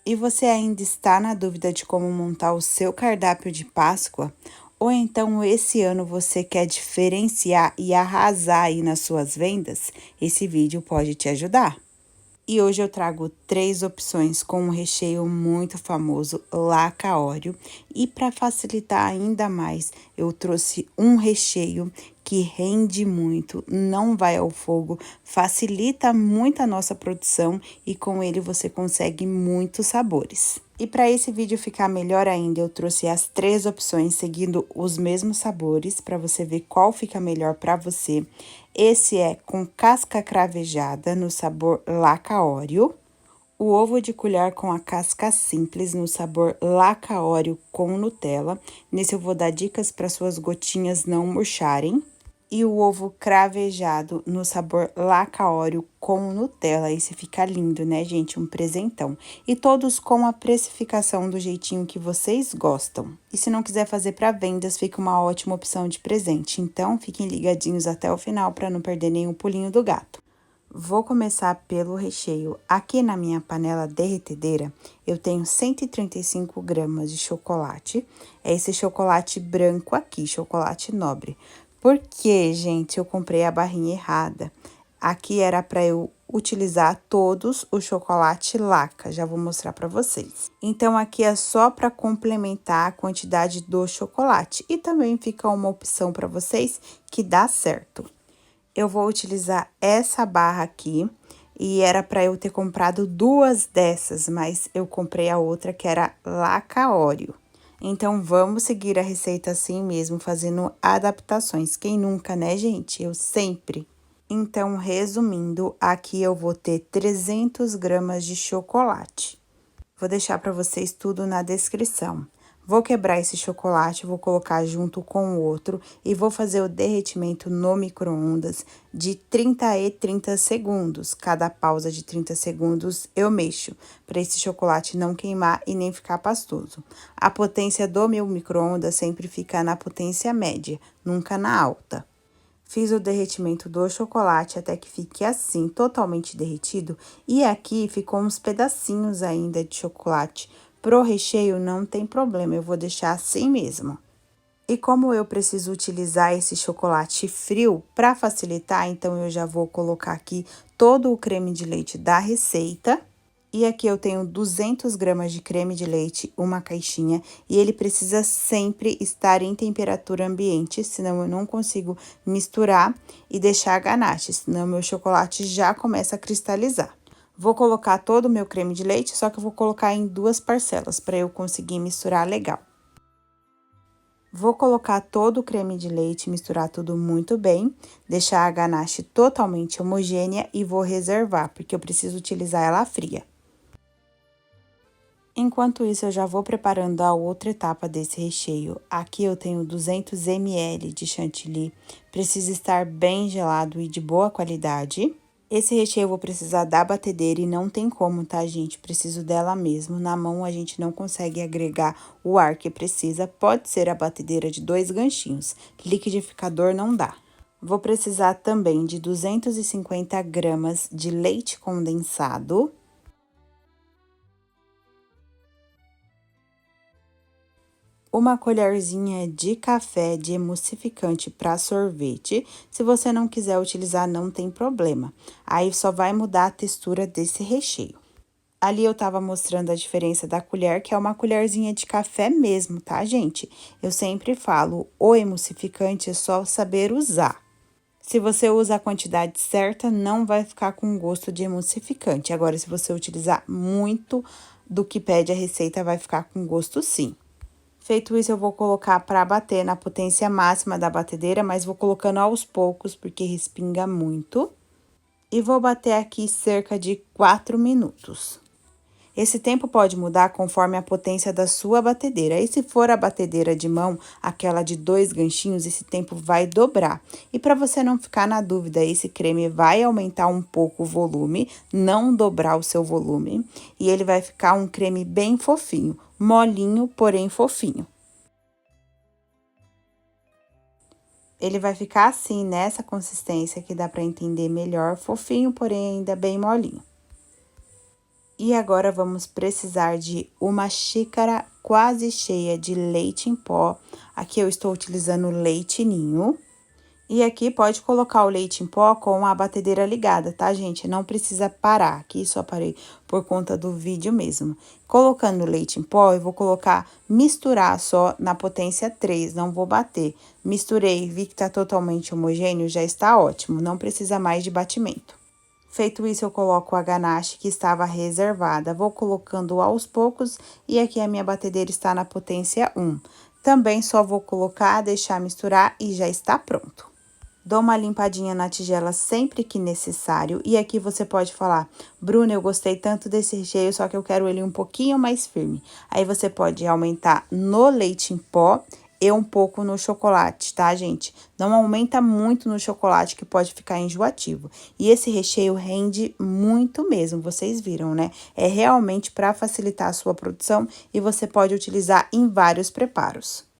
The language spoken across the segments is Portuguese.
E você ainda está na dúvida de como montar o seu cardápio de Páscoa? Ou então esse ano você quer diferenciar e arrasar aí nas suas vendas? Esse vídeo pode te ajudar. E hoje eu trago 3 opções com um recheio muito famoso, Laca Oreo. E para facilitar ainda mais, eu trouxe um recheio que rende muito, não vai ao fogo, facilita muito a nossa produção e com ele você consegue muitos sabores. E para esse vídeo ficar melhor ainda, eu trouxe as 3 opções seguindo os mesmos sabores para você ver qual fica melhor para você. Esse é com casca cravejada no sabor Laca Oreo. O ovo de colher com a casca simples no sabor Laca Oreo com Nutella. Nesse eu vou dar dicas para suas gotinhas não murcharem. E o ovo cravejado no sabor Laca Oreo com Nutella. Esse fica lindo, né, gente? Um presentão. E todos com a precificação do jeitinho que vocês gostam. E se não quiser fazer para vendas, fica uma ótima opção de presente. Então, fiquem ligadinhos até o final para não perder nenhum pulinho do gato. Vou começar pelo recheio. Aqui na minha panela derretedeira, eu tenho 135 gramas de chocolate. É esse chocolate branco aqui, chocolate nobre. Porque, gente, eu comprei a barrinha errada. Aqui era para eu utilizar todos o chocolate Laca, já vou mostrar para vocês. Então, aqui é só para complementar a quantidade do chocolate. E também fica uma opção para vocês que dá certo. Eu vou utilizar essa barra aqui, e era para eu ter comprado 2 dessas, mas eu comprei a outra que era Laca Oreo. Então, vamos seguir a receita assim mesmo, fazendo adaptações. Quem nunca, né, gente? Eu sempre. Então, resumindo, aqui eu vou ter 300 gramas de chocolate. Vou deixar para vocês tudo na descrição. Vou quebrar esse chocolate, vou colocar junto com o outro e vou fazer o derretimento no micro-ondas de 30 e 30 segundos. Cada pausa de 30 segundos eu mexo, para esse chocolate não queimar e nem ficar pastoso. A potência do meu micro-ondas sempre fica na potência média, nunca na alta. Fiz o derretimento do chocolate até que fique assim, totalmente derretido. E aqui ficou uns pedacinhos ainda de chocolate. Pro recheio não tem problema, eu vou deixar assim mesmo. E como eu preciso utilizar esse chocolate frio para facilitar, então eu já vou colocar aqui todo o creme de leite da receita. E aqui eu tenho 200 gramas de creme de leite, uma caixinha, e ele precisa sempre estar em temperatura ambiente, senão eu não consigo misturar e deixar a ganache, senão meu chocolate já começa a cristalizar. Vou colocar todo o meu creme de leite, só que eu vou colocar em 2 parcelas, para eu conseguir misturar legal. Vou colocar todo o creme de leite, misturar tudo muito bem, deixar a ganache totalmente homogênea e vou reservar, porque eu preciso utilizar ela fria. Enquanto isso, eu já vou preparando a outra etapa desse recheio. Aqui eu tenho 200 ml de chantilly, precisa estar bem gelado e de boa qualidade. Esse recheio eu vou precisar da batedeira e não tem como, tá, gente? Preciso dela mesmo. Na mão a gente não consegue agregar o ar que precisa, pode ser a batedeira de 2 ganchinhos. Liquidificador não dá. Vou precisar também de 250 gramas de leite condensado. Uma colherzinha de café de emulsificante para sorvete. Se você não quiser utilizar, não tem problema. Aí só vai mudar a textura desse recheio. Ali eu tava mostrando a diferença da colher, que é uma colherzinha de café mesmo, tá, gente? Eu sempre falo, o emulsificante é só saber usar. Se você usa a quantidade certa, não vai ficar com gosto de emulsificante. Agora, se você utilizar muito do que pede a receita, vai ficar com gosto sim. Feito isso, eu vou colocar para bater na potência máxima da batedeira, mas vou colocando aos poucos, porque respinga muito. E vou bater aqui cerca de 4 minutos. Esse tempo pode mudar conforme a potência da sua batedeira. E se for a batedeira de mão, aquela de 2 ganchinhos, esse tempo vai dobrar. E para você não ficar na dúvida, esse creme vai aumentar um pouco o volume, não dobrar o seu volume. E ele vai ficar um creme bem fofinho, molinho, porém fofinho. Ele vai ficar assim, nessa consistência que dá para entender melhor, fofinho, porém ainda bem molinho. E agora vamos precisar de uma xícara quase cheia de leite em pó. Aqui eu estou utilizando leite ninho. E aqui pode colocar o leite em pó com a batedeira ligada, tá, gente? Não precisa parar, aqui só parei por conta do vídeo mesmo. Colocando o leite em pó, eu vou colocar, misturar só na potência 3, não vou bater. Misturei, vi que tá totalmente homogêneo, já está ótimo, não precisa mais de batimento. Feito isso, eu coloco a ganache que estava reservada. Vou colocando aos poucos e aqui a minha batedeira está na potência 1. Também só vou colocar, deixar misturar e já está pronto. Dou uma limpadinha na tigela sempre que necessário. E aqui você pode falar, Bruna, eu gostei tanto desse recheio, só que eu quero ele um pouquinho mais firme. Aí você pode aumentar no leite em pó e um pouco no chocolate, tá, gente? Não aumenta muito no chocolate, que pode ficar enjoativo. E esse recheio rende muito mesmo, vocês viram, né? É realmente para facilitar a sua produção e você pode utilizar em vários preparos.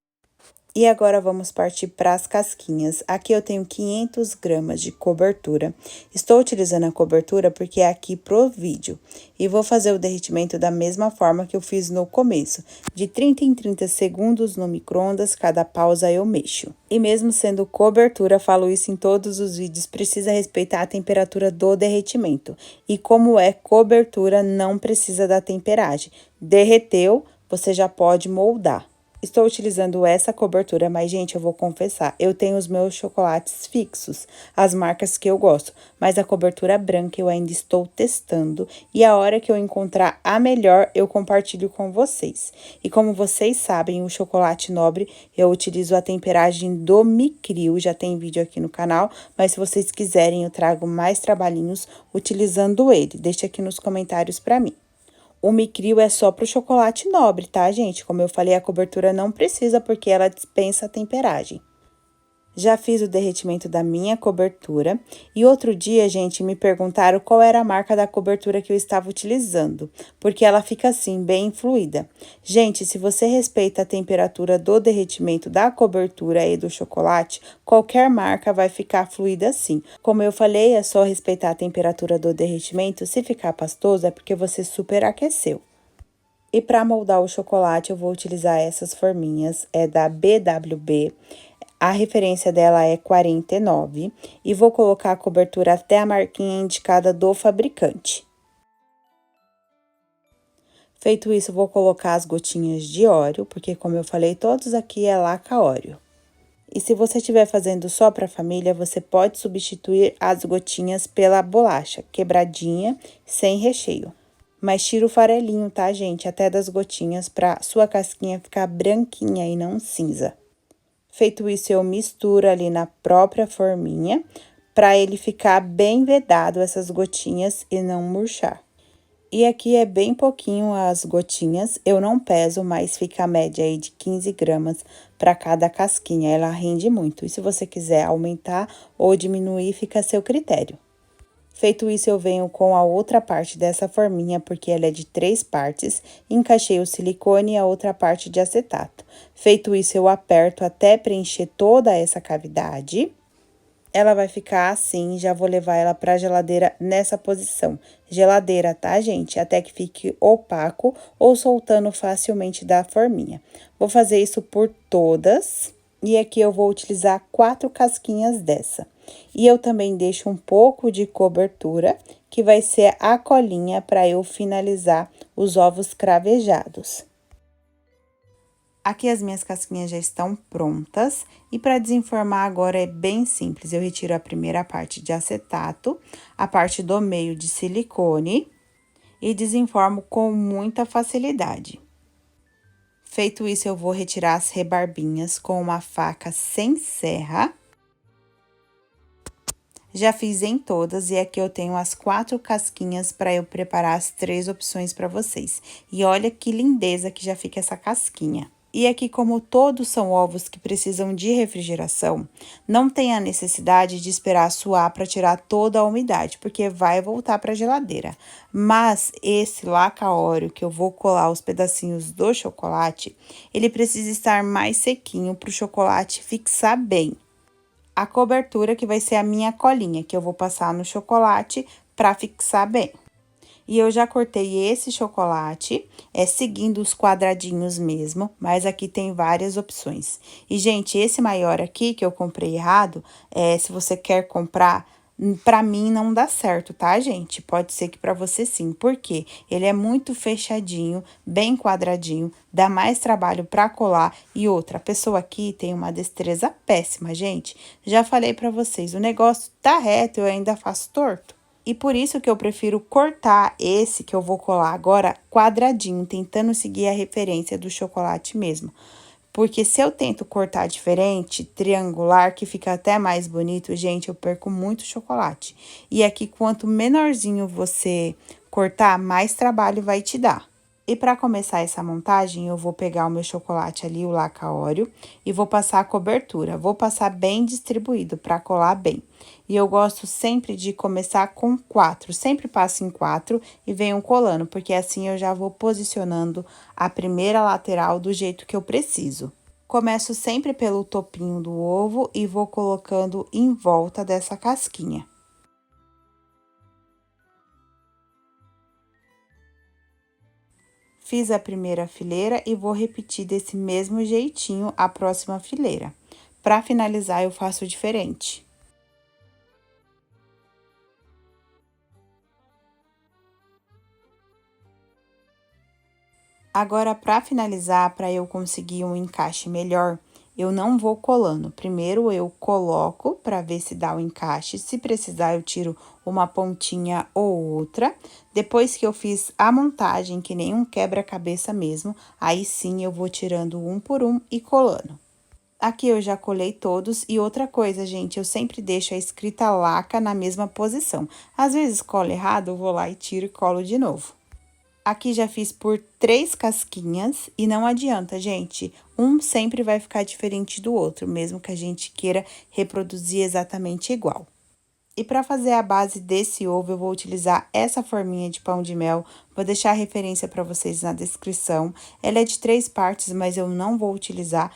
E agora vamos partir para as casquinhas. Aqui eu tenho 500 gramas de cobertura. Estou utilizando a cobertura porque é aqui pro vídeo. E vou fazer o derretimento da mesma forma que eu fiz no começo. De 30 em 30 segundos no micro-ondas, cada pausa eu mexo. E mesmo sendo cobertura, falo isso em todos os vídeos, precisa respeitar a temperatura do derretimento. E como é cobertura, não precisa da temperagem. Derreteu, você já pode moldar. Estou utilizando essa cobertura, mas, gente, eu vou confessar, eu tenho os meus chocolates fixos, as marcas que eu gosto, mas a cobertura branca eu ainda estou testando e a hora que eu encontrar a melhor, eu compartilho com vocês. E como vocês sabem, o chocolate nobre, eu utilizo a temperagem do Micrio, já tem vídeo aqui no canal, mas se vocês quiserem, eu trago mais trabalhinhos utilizando ele. Deixa aqui nos comentários pra mim. O Micrio é só pro chocolate nobre, tá, gente? Como eu falei, a cobertura não precisa, porque ela dispensa a temperagem. Já fiz o derretimento da minha cobertura e outro dia, gente, me perguntaram qual era a marca da cobertura que eu estava utilizando, porque ela fica assim, bem fluida. Gente, se você respeita a temperatura do derretimento da cobertura e do chocolate, qualquer marca vai ficar fluida assim. Como eu falei, é só respeitar a temperatura do derretimento, se ficar pastoso é porque você superaqueceu. E para moldar o chocolate, eu vou utilizar essas forminhas, é da BWB. A referência dela é 49 e vou colocar a cobertura até a marquinha indicada do fabricante. Feito isso, vou colocar as gotinhas de óleo, porque como eu falei, todos aqui é Laca Oreo. E se você estiver fazendo só para a família, você pode substituir as gotinhas pela bolacha, quebradinha, sem recheio. Mas tira o farelinho, tá, gente? Até das gotinhas, para sua casquinha ficar branquinha e não cinza. Feito isso, eu misturo ali na própria forminha, para ele ficar bem vedado essas gotinhas e não murchar. E aqui é bem pouquinho as gotinhas, eu não peso, mas fica a média aí de 15 gramas para cada casquinha, ela rende muito. E se você quiser aumentar ou diminuir, fica a seu critério. Feito isso, eu venho com a outra parte dessa forminha, porque ela é de 3 partes, encaixei o silicone e a outra parte de acetato. Feito isso, eu aperto até preencher toda essa cavidade. Ela vai ficar assim, já vou levar ela pra geladeira nessa posição. Geladeira, tá, gente? Até que fique opaco ou soltando facilmente da forminha. Vou fazer isso por todas. E aqui eu vou utilizar 4 casquinhas dessa. E eu também deixo um pouco de cobertura, que vai ser a colinha para eu finalizar os ovos cravejados. Aqui as minhas casquinhas já estão prontas e para desenformar agora é bem simples. Eu retiro a primeira parte de acetato, a parte do meio de silicone e desenformo com muita facilidade. Feito isso, eu vou retirar as rebarbinhas com uma faca sem serra. Já fiz em todas e aqui eu tenho as 4 casquinhas para eu preparar as 3 opções para vocês. E olha que lindeza que já fica essa casquinha. E aqui, como todos são ovos que precisam de refrigeração, não tem a necessidade de esperar suar para tirar toda a umidade, porque vai voltar para a geladeira. Mas esse Laca Oreo que eu vou colar os pedacinhos do chocolate, ele precisa estar mais sequinho para o chocolate fixar bem. A cobertura que vai ser a minha colinha, que eu vou passar no chocolate para fixar bem. E eu já cortei esse chocolate, seguindo os quadradinhos mesmo, mas aqui tem várias opções. E, gente, esse maior aqui, que eu comprei errado, se você quer comprar, pra mim não dá certo, tá, gente? Pode ser que pra você sim, porque ele é muito fechadinho, bem quadradinho, dá mais trabalho pra colar. E outra, a pessoa aqui tem uma destreza péssima, gente. Já falei pra vocês, o negócio tá reto, eu ainda faço torto. E por isso que eu prefiro cortar esse que eu vou colar agora quadradinho, tentando seguir a referência do chocolate mesmo. Porque se eu tento cortar diferente, triangular, que fica até mais bonito, gente, eu perco muito chocolate. E aqui, quanto menorzinho você cortar, mais trabalho vai te dar. E para começar essa montagem, eu vou pegar o meu chocolate ali, o Laca Oreo, e vou passar a cobertura. Vou passar bem distribuído para colar bem. E eu gosto sempre de começar com 4, sempre passo em 4 e venho colando, porque assim eu já vou posicionando a primeira lateral do jeito que eu preciso. Começo sempre pelo topinho do ovo e vou colocando em volta dessa casquinha. Fiz a primeira fileira e vou repetir desse mesmo jeitinho a próxima fileira. Para finalizar, eu faço diferente. Agora, para finalizar, para eu conseguir um encaixe melhor, eu não vou colando. Primeiro, eu coloco para ver se dá o encaixe. Se precisar, eu tiro uma pontinha ou outra. Depois que eu fiz a montagem, que nem um quebra-cabeça mesmo, aí sim eu vou tirando um por um e colando. Aqui eu já colei todos. E outra coisa, gente, eu sempre deixo a escrita Laca na mesma posição. Às vezes, colo errado, eu vou lá e tiro e colo de novo. Aqui já fiz por 3 casquinhas e não adianta, gente. Um sempre vai ficar diferente do outro, mesmo que a gente queira reproduzir exatamente igual. E para fazer a base desse ovo, eu vou utilizar essa forminha de pão de mel. Vou deixar a referência para vocês na descrição. Ela é de 3 partes, mas eu não vou utilizar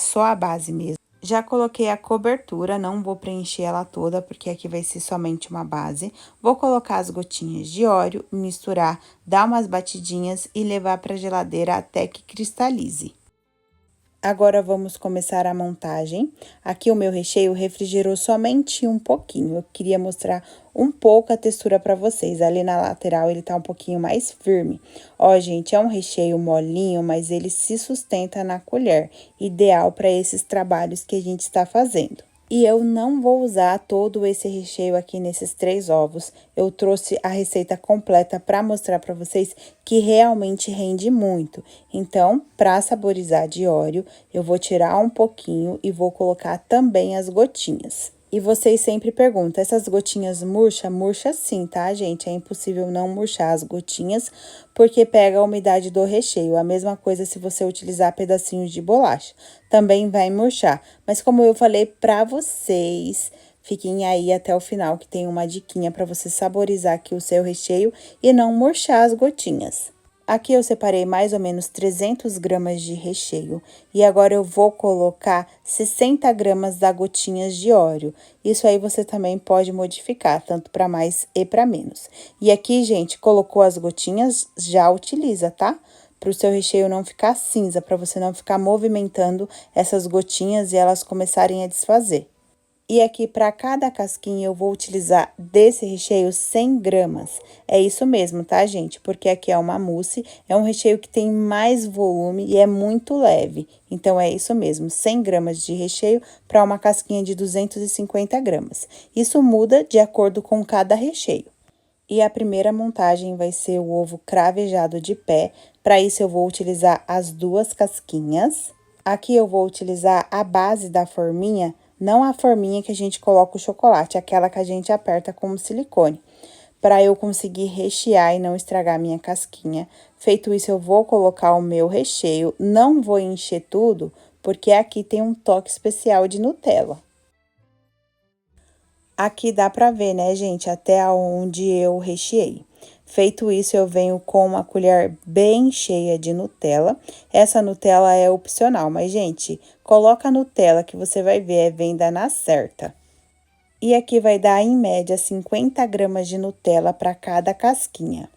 só a base mesmo. Já coloquei a cobertura, não vou preencher ela toda, porque aqui vai ser somente uma base. Vou colocar as gotinhas de óleo, misturar, dar umas batidinhas e levar para a geladeira até que cristalize. Agora, vamos começar a montagem. Aqui o meu recheio refrigerou somente um pouquinho. Eu queria mostrar um pouco a textura para vocês. Ali na lateral ele tá um pouquinho mais firme. Ó, gente, é um recheio molinho, mas ele se sustenta na colher. Ideal para esses trabalhos que a gente está fazendo. E eu não vou usar todo esse recheio aqui nesses 3 ovos. Eu trouxe a receita completa para mostrar para vocês que realmente rende muito. Então, para saborizar de óleo, eu vou tirar um pouquinho e vou colocar também as gotinhas. E vocês sempre perguntam, essas gotinhas murcha? Murcha sim, tá, gente? É impossível não murchar as gotinhas, porque pega a umidade do recheio. A mesma coisa se você utilizar pedacinhos de bolacha, também vai murchar. Mas como eu falei pra vocês, fiquem aí até o final, que tem uma diquinha pra você saborizar aqui o seu recheio e não murchar as gotinhas. Aqui eu separei mais ou menos 300 gramas de recheio. E agora eu vou colocar 60 gramas da gotinhas de óleo. Isso aí você também pode modificar, tanto para mais e para menos. E aqui, gente, colocou as gotinhas, já utiliza, tá? Para o seu recheio não ficar cinza, para você não ficar movimentando essas gotinhas e elas começarem a desfazer. E aqui, para cada casquinha, eu vou utilizar desse recheio 100 gramas. É isso mesmo, tá, gente? Porque aqui é uma mousse, é um recheio que tem mais volume e é muito leve. Então, é isso mesmo, 100 gramas de recheio para uma casquinha de 250 gramas. Isso muda de acordo com cada recheio. E a primeira montagem vai ser o ovo cravejado de pé. Para isso, eu vou utilizar as 2 casquinhas. Aqui, eu vou utilizar a base da forminha, não a forminha que a gente coloca o chocolate, aquela que a gente aperta com silicone, para eu conseguir rechear e não estragar a minha casquinha. Feito isso, eu vou colocar o meu recheio, não vou encher tudo, porque aqui tem um toque especial de Nutella. Aqui dá pra ver, né, gente, até onde eu recheei. Feito isso, eu venho com uma colher bem cheia de Nutella. Essa Nutella é opcional, mas, gente, coloca a Nutella que você vai ver, é venda na certa. E aqui vai dar, em média, 50 gramas de Nutella para cada casquinha.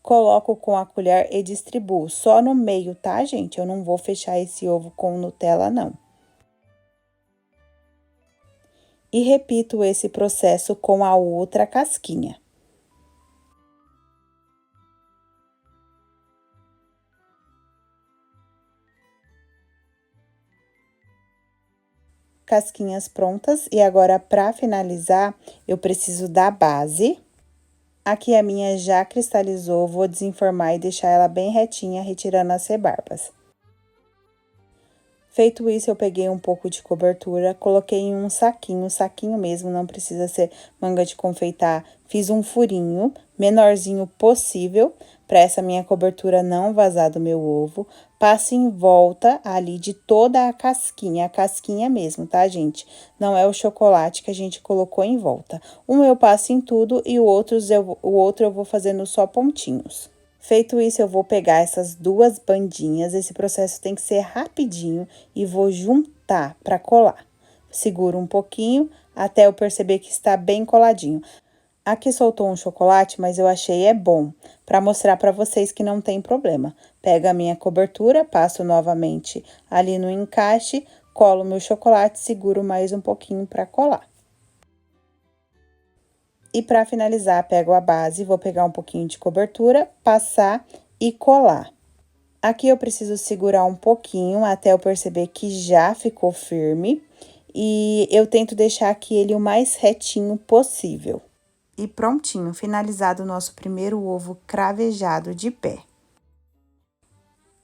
Coloco com a colher e distribuo só no meio, tá, gente? Eu não vou fechar esse ovo com Nutella, não. E repito esse processo com a outra casquinha. Casquinhas prontas, e agora, para finalizar, eu preciso da base. Aqui a minha já cristalizou, vou desenformar e deixar ela bem retinha, retirando as rebarbas. Feito isso, eu peguei um pouco de cobertura, coloquei em um saquinho mesmo, não precisa ser manga de confeitar. Fiz um furinho, menorzinho possível, para essa minha cobertura não vazar do meu ovo. Passo em volta ali de toda a casquinha mesmo, tá, gente? Não é o chocolate que a gente colocou em volta. Um eu passo em tudo e o outro eu vou fazendo só pontinhos. Feito isso, eu vou pegar essas duas bandinhas, esse processo tem que ser rapidinho, e vou juntar para colar. Seguro um pouquinho até eu perceber que está bem coladinho. Aqui soltou um chocolate, mas eu achei é bom, para mostrar para vocês que não tem problema. Pego a minha cobertura, passo novamente ali no encaixe, colo meu chocolate, seguro mais um pouquinho para colar. E para finalizar, pego a base, vou pegar um pouquinho de cobertura, passar e colar. Aqui eu preciso segurar um pouquinho até eu perceber que já ficou firme. E eu tento deixar aqui ele o mais retinho possível. E prontinho, finalizado o nosso primeiro ovo cravejado de pé.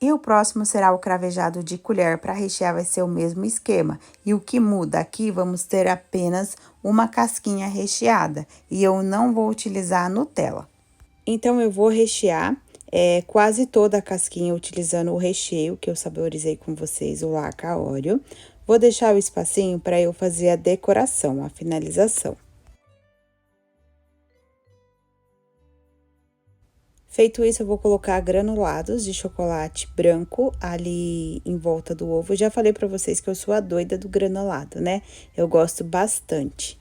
E o próximo será o cravejado de colher. Para rechear vai ser o mesmo esquema. E o que muda aqui, vamos ter apenas uma casquinha recheada. E eu não vou utilizar a Nutella. Então, eu vou rechear quase toda a casquinha utilizando o recheio que eu saborizei com vocês, o Laca Oreo. Vou deixar o espacinho para eu fazer a decoração, a finalização. Feito isso, eu vou colocar granulados de chocolate branco ali em volta do ovo. Eu já falei pra vocês que eu sou a doida do granulado, né? Eu gosto bastante.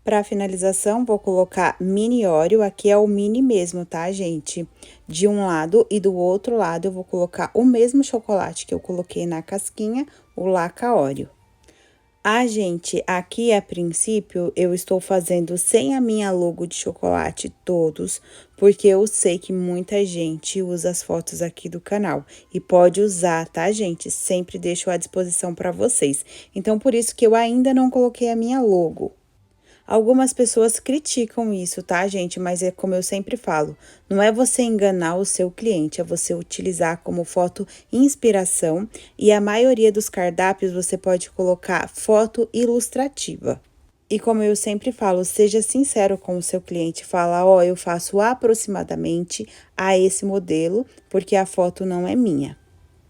Para finalização, vou colocar mini Oreo, aqui é o mini mesmo, tá, gente? De um lado, e do outro lado eu vou colocar o mesmo chocolate que eu coloquei na casquinha, o Laca Oreo. Ah, gente, aqui a princípio eu estou fazendo sem a minha logo de chocolate todos, porque eu sei que muita gente usa as fotos aqui do canal e pode usar, tá, gente? Sempre deixo à disposição para vocês. Então, por isso que eu ainda não coloquei a minha logo. Algumas pessoas criticam isso, tá, gente? Mas é como eu sempre falo, não é você enganar o seu cliente, é você utilizar como foto inspiração, e a maioria dos cardápios você pode colocar foto ilustrativa. E como eu sempre falo, seja sincero com o seu cliente, fala, ó, eu faço aproximadamente a esse modelo, porque a foto não é minha.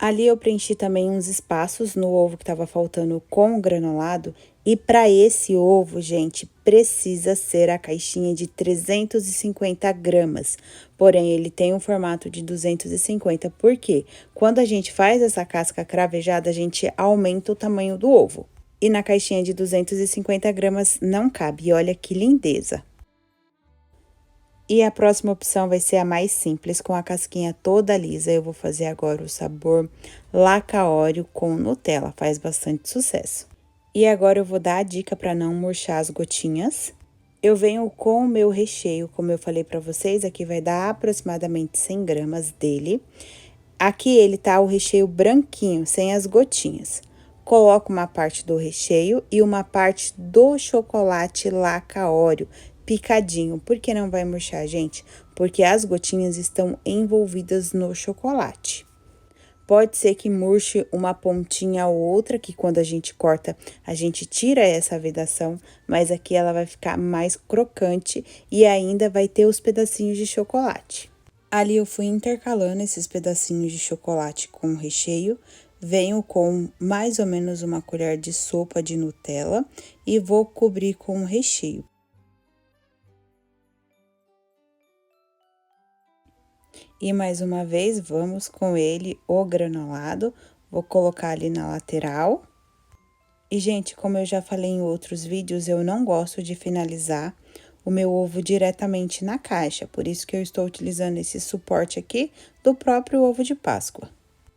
Ali eu preenchi também uns espaços no ovo que estava faltando com o granulado. E para esse ovo, gente, precisa ser a caixinha de 350 gramas. Porém, ele tem um formato de 250, porque quando a gente faz essa casca cravejada, a gente aumenta o tamanho do ovo. E na caixinha de 250 gramas não cabe. E olha que lindeza! E a próxima opção vai ser a mais simples, com a casquinha toda lisa. Eu vou fazer agora o sabor Laca Oreo com Nutella, faz bastante sucesso. E agora eu vou dar a dica para não murchar as gotinhas. Eu venho com o meu recheio, como eu falei para vocês, aqui vai dar aproximadamente 100 gramas dele. Aqui ele tá o recheio branquinho, sem as gotinhas. Coloco uma parte do recheio e uma parte do chocolate Laca Oreo picadinho. Por que não vai murchar, gente? Porque as gotinhas estão envolvidas no chocolate. Pode ser que murche uma pontinha ou outra, que quando a gente corta, a gente tira essa vedação, mas aqui ela vai ficar mais crocante e ainda vai ter os pedacinhos de chocolate. Ali eu fui intercalando esses pedacinhos de chocolate com o recheio, venho com mais ou menos uma colher de sopa de Nutella e vou cobrir com o recheio. E mais uma vez, vamos com ele, o granulado, Vou colocar ali na lateral. E, gente, como eu já falei em outros vídeos, eu não gosto de finalizar o meu ovo diretamente na caixa. Por isso que eu estou utilizando esse suporte aqui do próprio ovo de Páscoa.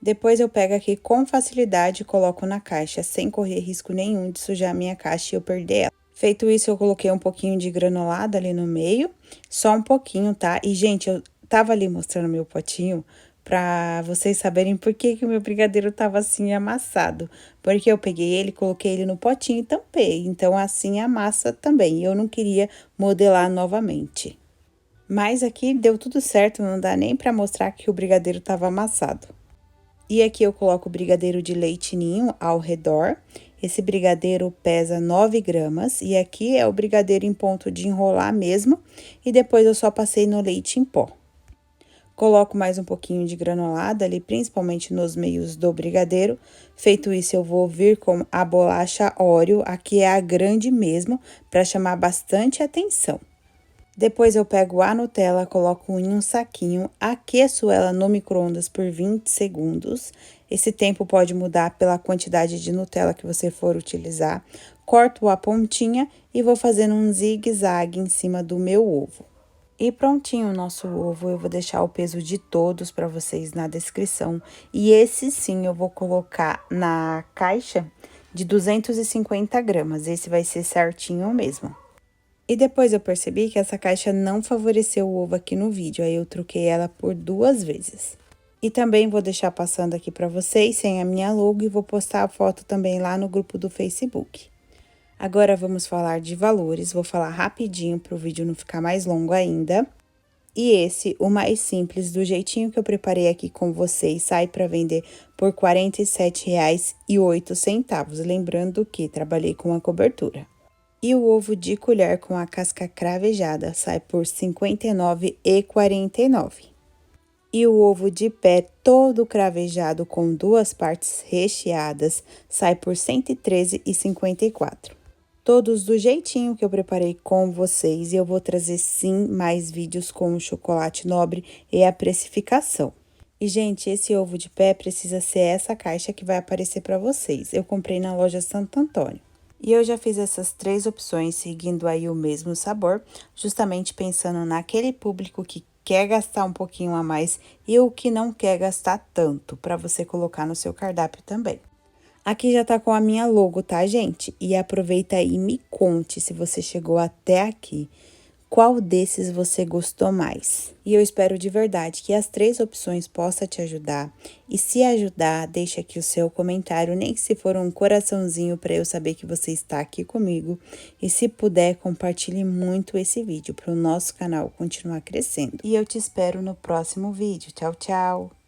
Depois eu pego aqui com facilidade e coloco na caixa, sem correr risco nenhum de sujar a minha caixa e eu perder ela. Feito isso, eu coloquei um pouquinho de granulado ali no meio, só um pouquinho, tá? E, gente, eu tava ali mostrando meu potinho pra vocês saberem por que que o meu brigadeiro tava assim amassado. Porque eu peguei ele, coloquei ele no potinho e tampei, então assim amassa também. Eu não queria modelar novamente. Mas aqui deu tudo certo, não dá nem pra mostrar que o brigadeiro tava amassado. E aqui eu coloco o brigadeiro de leite ninho ao redor. Esse brigadeiro pesa 9 gramas e aqui é o brigadeiro em ponto de enrolar mesmo. E depois eu só passei no leite em pó. Coloco mais um pouquinho de granulado ali, principalmente nos meios do brigadeiro. Feito isso, eu vou vir com a bolacha Oreo, aqui é a grande mesmo, para chamar bastante atenção. Depois eu pego a Nutella, coloco em um saquinho, aqueço ela no micro-ondas por 20 segundos. Esse tempo pode mudar pela quantidade de Nutella que você for utilizar. Corto a pontinha e vou fazendo um zigue-zague em cima do meu ovo. E prontinho o nosso ovo, eu vou deixar o peso de todos para vocês na descrição. E esse sim eu vou colocar na caixa de 250 gramas, esse vai ser certinho mesmo. E depois eu percebi que essa caixa não favoreceu o ovo aqui no vídeo, aí eu troquei ela por 2 vezes. E também vou deixar passando aqui pra vocês, sem a minha logo, e vou postar a foto também lá no grupo do Facebook. Agora, vamos falar de valores, vou falar rapidinho pro vídeo não ficar mais longo ainda. E esse, o mais simples, do jeitinho que eu preparei aqui com vocês, sai para vender por R$ 47,08. Lembrando que trabalhei com a cobertura. E o ovo de colher com a casca cravejada sai por R$ 59,49. E o ovo de pé todo cravejado com 2 partes recheadas sai por R$ 113,54. Todos do jeitinho que eu preparei com vocês, e eu vou trazer sim mais vídeos com o chocolate nobre e a precificação. E, gente, esse ovo de pé precisa ser essa caixa que vai aparecer para vocês. Eu comprei na loja Santo Antônio. E eu já fiz essas 3 opções, seguindo aí o mesmo sabor, justamente pensando naquele público que quer gastar um pouquinho a mais e o que não quer gastar tanto, para você colocar no seu cardápio também. Aqui já tá com a minha logo, tá, gente? E aproveita aí e me conte, se você chegou até aqui, qual desses você gostou mais. E eu espero de verdade que as 3 opções possam te ajudar. E se ajudar, deixa aqui o seu comentário, nem que se for um coraçãozinho para eu saber que você está aqui comigo. E se puder, compartilhe muito esse vídeo para o nosso canal continuar crescendo. E eu te espero no próximo vídeo. Tchau, tchau!